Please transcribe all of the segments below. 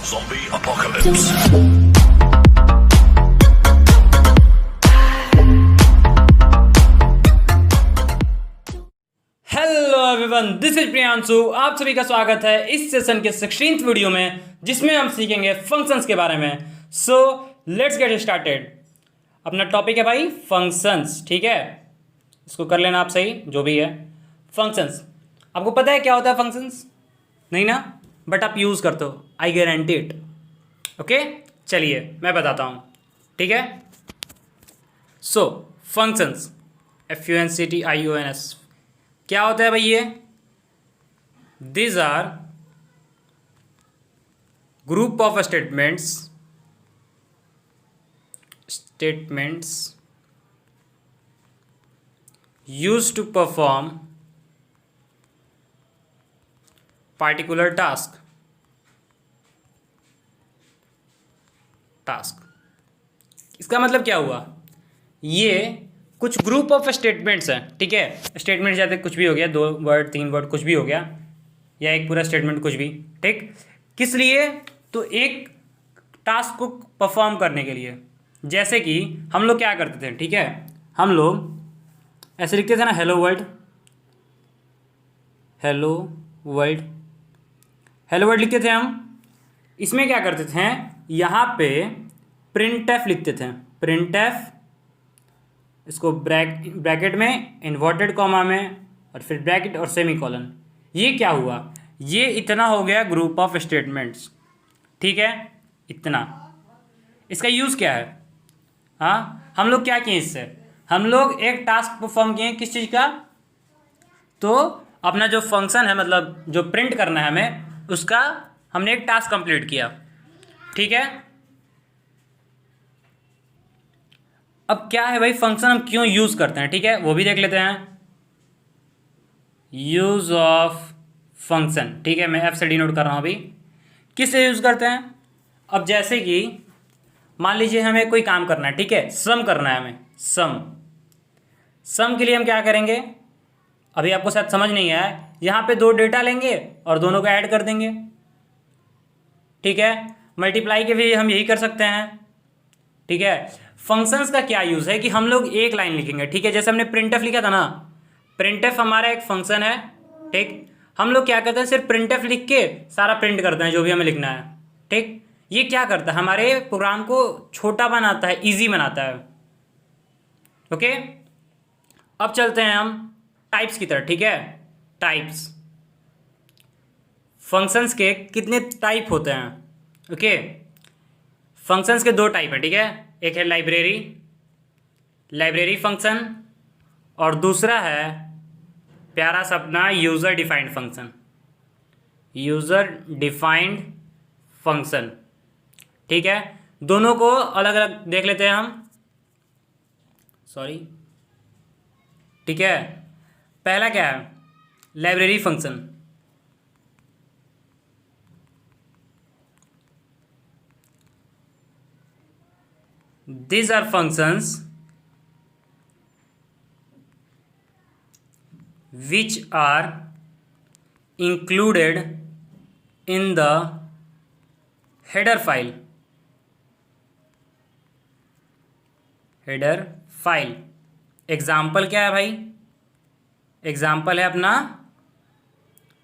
Zombie apocalypse. Hello everyone, this is Priyanshu. आप सभी का स्वागत है इस सेशन के 16th वीडियो में, जिसमें हम सीखेंगे फंक्शंस के बारे में। So let's get started. अपना टॉपिक है भाई फंक्शंस, ठीक है। इसको कर लेना आप सही, जो भी है फंक्शंस। आपको पता है क्या होता है फंक्शंस? नहीं ना, बट आप यूज़ करते हो, आई गारंटी इट। ओके, चलिए मैं बताता हूँ, ठीक है। सो फंक्शंस, FUNCTIONS क्या होता है भाई ये? These are group of statements used to perform particular task. इसका मतलब क्या हुआ? ये कुछ ग्रुप ऑफ स्टेटमेंट्स हैं, ठीक है। स्टेटमेंट जैसे कुछ भी हो गया, 2 वर्ड 3 वर्ड कुछ भी हो गया, या एक पूरा स्टेटमेंट कुछ भी, ठीक। किस लिए? तो एक टास्क को परफॉर्म करने के लिए। जैसे कि हम लोग क्या करते थे, ठीक है, हम लोग ऐसे लिखते थे ना, hello world, hello world, hello world लिखते थे हम। इसमें क्या करते थे, यहाँ पे प्रिंटएफ लिखते थे, प्रिंटएफ, इसको ब्रैकेट में, इन्वर्टेड कॉमा में, और फिर ब्रैकेट और सेमीकोलन। ये क्या हुआ? ये इतना हो गया ग्रुप ऑफ स्टेटमेंट्स, ठीक है, इतना। इसका यूज़ क्या है? हाँ, हम लोग क्या किए इससे? हम लोग एक टास्क परफॉर्म किए, किस चीज़ का? तो अपना जो फंक्शन है, मतलब जो प्रिंट करना है हमें, उसका हमने एक टास्क कंप्लीट किया, ठीक है। अब क्या है भाई फंक्शन, हम क्यों यूज़ करते हैं, ठीक है, वो भी देख लेते हैं। यूज़ ऑफ फंक्शन, ठीक है, मैं F से डिनोट कर रहा हूँ अभी। किस लिए यूज़ करते हैं? अब जैसे कि मान लीजिए हमें कोई काम करना है, ठीक है, सम करना है हमें, सम के लिए हम क्या करेंगे? अभी आपको शायद समझ नहीं आया। यहाँ पे 2 डेटा लेंगे और दोनों को ऐड कर देंगे, ठीक है। मल्टीप्लाई के भी हम यही कर सकते हैं, ठीक है। फंक्शंस का क्या यूज़ है कि हम लोग एक लाइन लिखेंगे, ठीक है। जैसे हमने प्रिंटएफ लिखा था ना, प्रिंटएफ हमारा एक फंक्शन है, ठीक। हम लोग क्या करते हैं, सिर्फ प्रिंटएफ लिख के सारा प्रिंट करते हैं जो भी हमें लिखना है, ठीक। ये क्या करता है, हमारे प्रोग्राम को छोटा बनाता है, ईजी बनाता है। ओके, अब चलते हैं हम टाइप्स की तरफ, ठीक है। टाइप्स, फंक्शंस के कितने टाइप होते हैं? ओके, फंक्शंस के 2 टाइप हैं, ठीक है। एक है लाइब्रेरी फंक्शन, और दूसरा है प्यारा सा अपना यूज़र डिफाइंड फंक्शन, ठीक है। दोनों को अलग अलग देख लेते हैं हम, ठीक है। पहला क्या है? Library function. These are functions which are included in the header file. Example क्या है भाई? एग्जाम्पल है अपना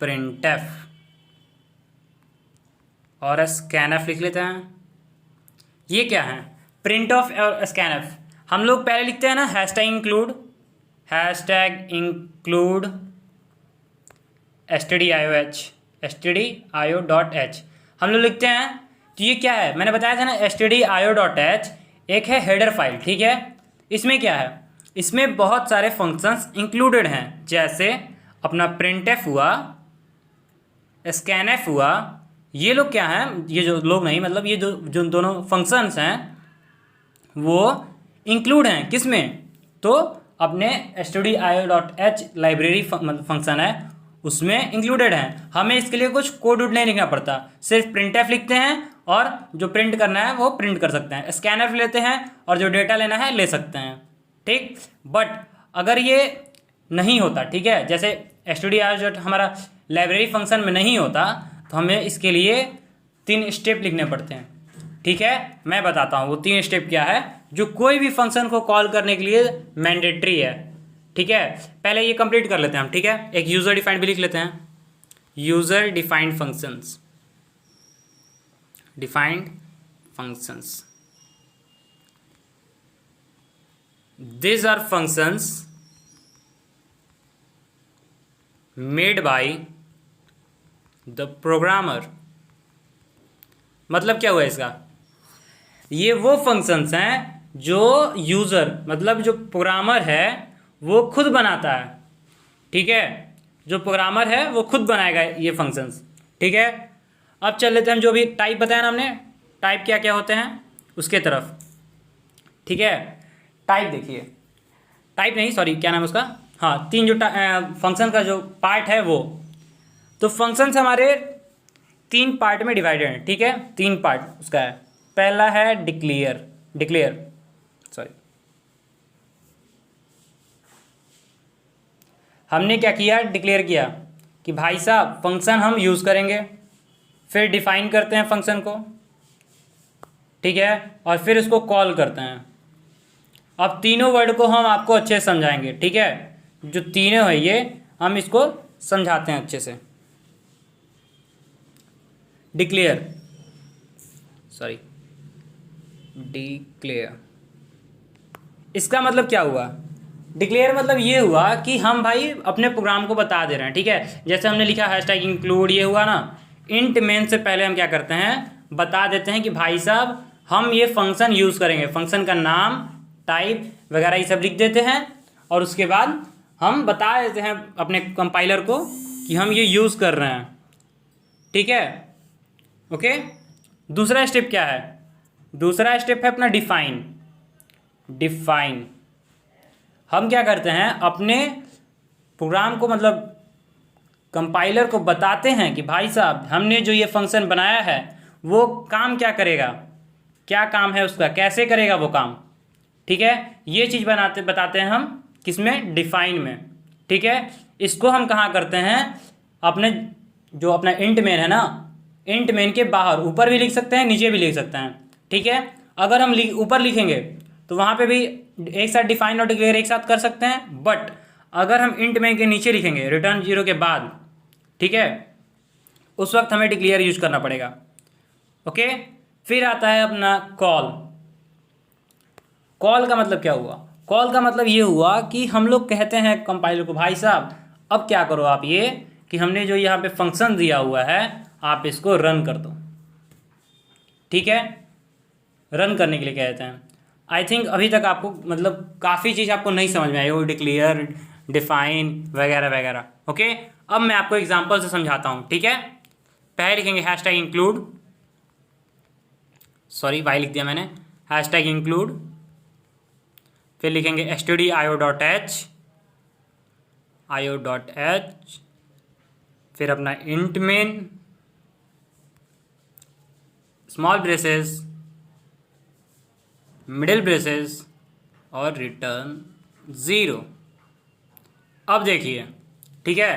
printf, और scanf लिख लेते हैं। ये क्या है? प्रिंट ऑफ और स्कैनएफ। हम लोग पहले लिखते हैं ना हैशटैग इंक्लूड stdio.h हम लोग लिखते हैं। तो ये क्या है? मैंने बताया था ना, stdio.h एक है हेडर फाइल, ठीक है। इसमें क्या है? इसमें बहुत सारे फंक्शंस इंक्लूडेड हैं, जैसे अपना प्रिंटएफ हुआ, स्कैनएफ हुआ। ये लोग क्या हैं? ये जो लोग नहीं, मतलब ये जो दोनों फंक्शंस हैं वो इंक्लूड हैं किस में? तो अपने stdio.h लाइब्रेरी फंक्शन है, उसमें इंक्लूडेड हैं। हमें इसके लिए कुछ कोड वोड नहीं लिखना पड़ता, सिर्फ प्रिंटएफ लिखते हैं और जो प्रिंट करना है वो प्रिंट कर सकते हैं। स्कैनएफ लेते हैं और जो डेटा लेना है ले सकते हैं, ठीक। बट अगर ये नहीं होता, ठीक है, जैसे stdio हमारा लाइब्रेरी फंक्शन में नहीं होता, तो हमें इसके लिए 3 स्टेप लिखने पड़ते हैं। ठीक है, मैं बताता हूँ वो 3 स्टेप क्या है जो कोई भी फंक्शन को कॉल करने के लिए मैंडेटरी है। ठीक है, पहले ये कंप्लीट कर लेते हैं हम। ठीक है, एक यूजर डिफाइंड भी लिख लेते हैं। User defined functions, defined functions, these are functions made by the programmer। मतलब क्या हुआ इसका, ये वो फंक्शंस हैं जो यूज़र मतलब जो प्रोग्रामर है वो खुद बनाता है। ठीक है, जो प्रोग्रामर है वो खुद बनाएगा ये फंक्शंस। ठीक है, अब चल लेते हैं हम जो भी टाइप बताया ना हमने, टाइप क्या क्या होते हैं उसके तरफ। ठीक है, टाइप देखिए, टाइप नहीं सॉरी क्या नाम है उसका, हाँ 3 जो फंक्शन का जो पार्ट है वो, तो फंक्शंस हमारे 3 पार्ट में डिवाइडेड हैं। ठीक है, 3 पार्ट उसका है। पहला है डिक्लेयर, डिक्लेयर सॉरी, हमने क्या किया, डिक्लेयर किया कि भाई साहब फंक्शन हम यूज़ करेंगे, फिर डिफाइन करते हैं फंक्शन को। ठीक है, और फिर उसको कॉल करते हैं। अब तीनों वर्ड को हम आपको अच्छे से समझाएंगे। ठीक है, जो तीनों है ये हम इसको समझाते हैं अच्छे से। डिक्लेयर सॉरी, डिक्लेयर इसका मतलब क्या हुआ, डिक्लेयर मतलब ये हुआ कि हम भाई अपने प्रोग्राम को बता दे रहे हैं। ठीक है, जैसे हमने लिखा हैशटैग इंक्लूड, ये हुआ ना, इंट मेन से पहले हम क्या करते हैं, बता देते हैं कि भाई साहब हम ये फंक्शन यूज़ करेंगे, फंक्शन का नाम, टाइप वगैरह ये सब लिख देते हैं, और उसके बाद हम बता देते हैं अपने कंपाइलर को कि हम ये यूज़ कर रहे हैं। ठीक है, ओके। दूसरा स्टेप क्या है, दूसरा स्टेप है अपना डिफाइन। डिफाइन हम क्या करते हैं, अपने प्रोग्राम को मतलब कंपाइलर को बताते हैं कि भाई साहब हमने जो ये फंक्शन बनाया है वो काम क्या करेगा, क्या काम है उसका, कैसे करेगा वो काम। ठीक है, ये चीज़ बताते हैं हम किसमें, डिफाइन में। ठीक है, इसको हम कहाँ करते हैं, अपने जो अपना इंट मेन है ना, इंट मेन के बाहर, ऊपर भी लिख सकते हैं नीचे भी लिख सकते हैं। ठीक है, अगर हम ऊपर लिखेंगे तो वहाँ पे भी एक साथ डिफाइन और डिक्लेयर एक साथ कर सकते हैं, बट अगर हम इंट मेन के नीचे लिखेंगे रिटर्न 0 के बाद, ठीक है, उस वक्त हमें डिक्लेयर यूज करना पड़ेगा। ओके, फिर आता है अपना कॉल। कॉल का मतलब क्या हुआ, कॉल का मतलब ये हुआ कि हम लोग कहते हैं कंपाइलर को, भाई साहब अब क्या करो आप ये कि हमने जो यहाँ पे फंक्शन दिया हुआ है आप इसको रन कर दो। ठीक है, रन करने के लिए कहते हैं। आई थिंक अभी तक आपको मतलब काफ़ी चीज़ आपको नहीं समझ में आई हो, डिक्लेयर, डिफाइन वगैरह वगैरह। ओके, अब मैं आपको एग्जांपल से समझाता हूँ। ठीक है, पहले लिखेंगे हैशटैग इंक्लूड, सॉरी वाई लिख दिया मैंने, हैशटैग इंक्लूड, फिर लिखेंगे stdio.h, io.h, फिर अपना int main, small braces, middle braces और रिटर्न 0। अब देखिए, ठीक है,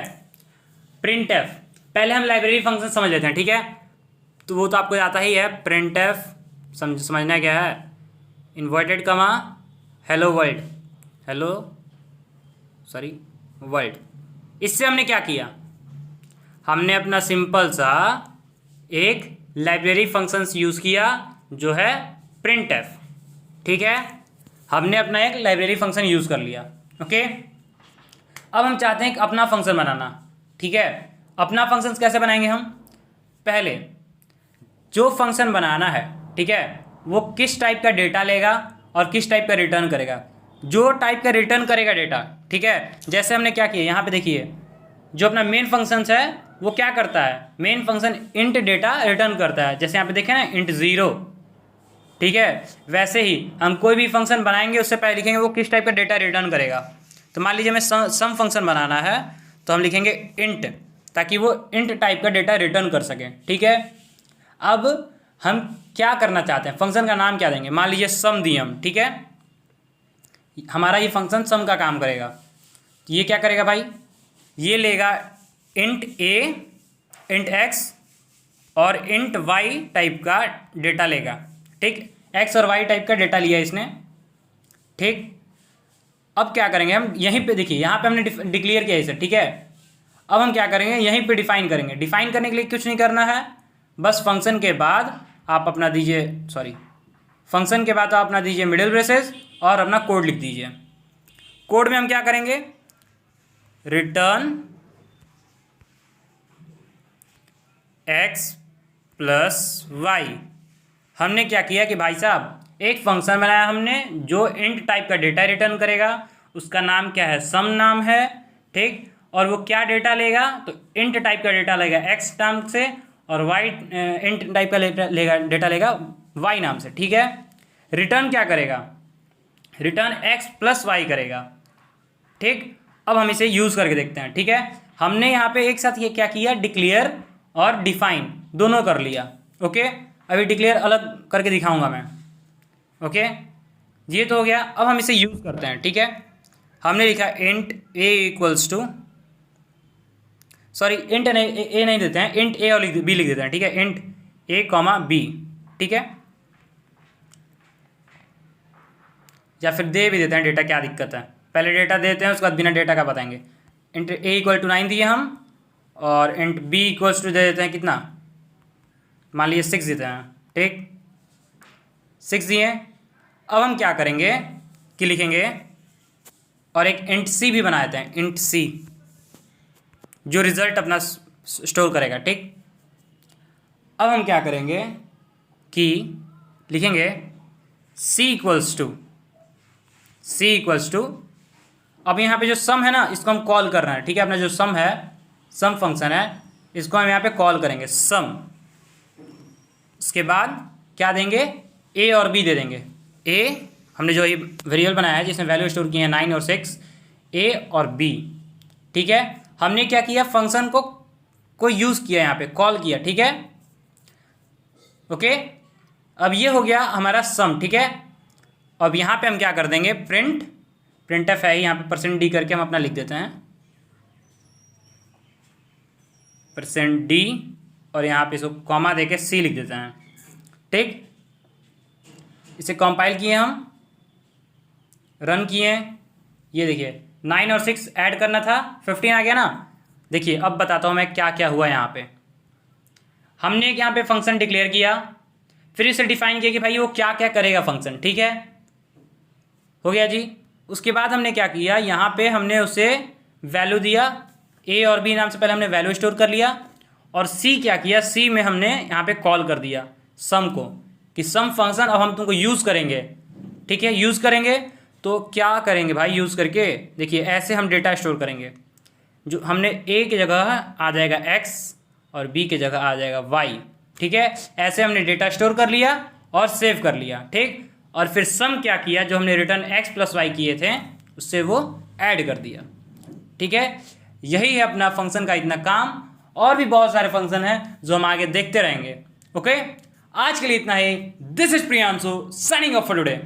प्रिंट एफ, पहले हम लाइब्रेरी फंक्शन समझ लेते हैं। ठीक है, तो वो तो आपको आता ही है, प्रिंट एफ समझना क्या है, इन्वर्टेड कमा hello world, hello sorry world. इससे हमने क्या किया, हमने अपना सिंपल सा एक लाइब्रेरी फंक्शंस यूज़ किया जो है प्रिंट एफ। ठीक है, हमने अपना एक लाइब्रेरी फंक्शन यूज़ कर लिया। ओके, अब हम चाहते हैं एक अपना फंक्शन बनाना। ठीक है, अपना फंक्शन कैसे बनाएंगे हम, पहले जो फंक्शन बनाना है, ठीक है, वो किस टाइप का डेटा लेगा और किस टाइप का रिटर्न करेगा। जो टाइप का रिटर्न करेगा डेटा, ठीक है, जैसे हमने क्या किया यहाँ पे देखिए, जो अपना मेन फंक्शन है वो क्या करता है, main function int data return करता है, जैसे यहाँ पे देखें ना इंट 0। ठीक है, वैसे ही हम कोई भी फंक्शन बनाएंगे उससे पहले लिखेंगे वो किस टाइप का डेटा रिटर्न करेगा। तो मान लीजिए हमें सम फंक्शन बनाना है तो हम लिखेंगे इंट, ताकि वो इंट टाइप का डेटा रिटर्न कर सके। ठीक है, अब हम क्या करना चाहते हैं, फंक्शन का नाम क्या देंगे, मान लीजिए सम दिए हम। ठीक है, हमारा ये फंक्शन सम का काम करेगा। ये क्या करेगा भाई, ये लेगा इंट ए, इंट एक्स और इंट वाई टाइप का डेटा लेगा। ठीक, एक्स और वाई टाइप का डेटा लिया इसने। ठीक, अब क्या करेंगे हम, यहीं पे देखिए यहाँ पे हमने डिक्लेयर किया इसे। ठीक है, अब हम क्या करेंगे, यहीं पे डिफाइन करेंगे। डिफाइन करने के लिए कुछ नहीं करना है, बस फंक्शन के बाद आप अपना दीजिए, फंक्शन के बाद आप अपना दीजिए मिडिल ब्रेसेस और अपना कोड लिख दीजिए। कोड में हम क्या करेंगे, रिटर्न एक्स प्लस वाई। हमने क्या किया कि भाई साहब एक फंक्शन बनाया हमने जो इंट टाइप का डेटा रिटर्न करेगा, उसका नाम क्या है, सम नाम है। ठीक, और वो क्या डेटा लेगा, तो इंट टाइप का डेटा लेगा एक्स नाम से, और वाई इंट टाइप का डेटा लेगा वाई नाम से। ठीक है, रिटर्न क्या करेगा, रिटर्न एक्स प्लस वाई करेगा। ठीक, अब हम इसे यूज़ करके देखते हैं। ठीक है, हमने यहाँ पे एक साथ ये क्या किया, डिक्लेयर और डिफाइन दोनों कर लिया। ओके, अभी डिक्लेयर अलग करके दिखाऊंगा मैं। ओके, ये तो हो गया। अब हम इसे यूज़ करते हैं। ठीक है, हमने लिखा int a equals to, sorry int a नहीं देते हैं, इंट ए और बी लिख देते हैं। ठीक है, इंट ए कॉमा बी। ठीक है, या फिर दे भी देते हैं डेटा, क्या दिक्कत है, पहले डेटा देते हैं उसके बाद बिना डेटा का बताएंगे। इंट ए इक्वल टू 9 दिए हम, और इंट बी इक्वल्स टू दे देते हैं कितना, मान लीजिए 6 देते हैं। ठीक, 6 दिए। अब हम क्या करेंगे कि लिखेंगे और एक इंट सी भी बना देते हैं, इंट सी जो रिजल्ट अपना स्टोर करेगा। ठीक, अब हम क्या करेंगे कि लिखेंगे सी इक्वल्स टू, अब यहाँ पे जो सम है ना इसको हम कॉल कर रहे हैं। ठीक है, अपना जो सम है, सम फंक्शन है, इसको हम यहाँ पे कॉल करेंगे सम। उसके बाद क्या देंगे, ए और बी दे देंगे। ए हमने जो ये वेरिएबल बनाया है जिसमें वैल्यू स्टोर किए हैं 9 और 6, ए और बी। ठीक है, हमने क्या किया, फंक्शन को यूज़ किया, यहाँ पे कॉल किया। ठीक है, ओके, अब ये हो गया हमारा सम। ठीक है, अब यहाँ पे हम क्या कर देंगे, प्रिंट एफ है, यहाँ पे %d करके हम अपना लिख देते हैं %d, और यहाँ पे इसको कॉमा देके सी लिख देते हैं। ठीक, इसे कंपाइल किए हम, रन किए, ये देखिए 9 और 6 ऐड करना था, 15 आ गया ना। देखिए अब बताता हूँ मैं क्या क्या हुआ यहाँ पे। हमने एक यहाँ पे फंक्शन डिक्लेयर किया, फिर इसे डिफाइन किया कि भाई वो क्या क्या करेगा फंक्शन। ठीक है, हो गया जी। उसके बाद हमने क्या किया, यहाँ पे हमने उसे वैल्यू दिया, ए और बी नाम से पहले हमने वैल्यू स्टोर कर लिया, और सी क्या किया, सी में हमने यहाँ पे कॉल कर दिया सम को, कि सम फंक्शन अब हम तुमको यूज़ करेंगे। ठीक है, यूज़ करेंगे तो क्या करेंगे भाई, यूज़ करके देखिए ऐसे हम डेटा स्टोर करेंगे। जो हमने ए की जगह आ जाएगा एक्स और बी की जगह आ जाएगा वाई। ठीक है, ऐसे हमने डेटा स्टोर कर लिया और सेव कर लिया। ठीक, और फिर सम क्या किया, जो हमने रिटर्न एक्स प्लस वाई किए थे उससे वो ऐड कर दिया। ठीक है, यही है अपना फंक्शन का इतना काम, और भी बहुत सारे फंक्शन हैं जो हम आगे देखते रहेंगे। ओके, आज के लिए इतना ही। This is Priyanshu signing off for today.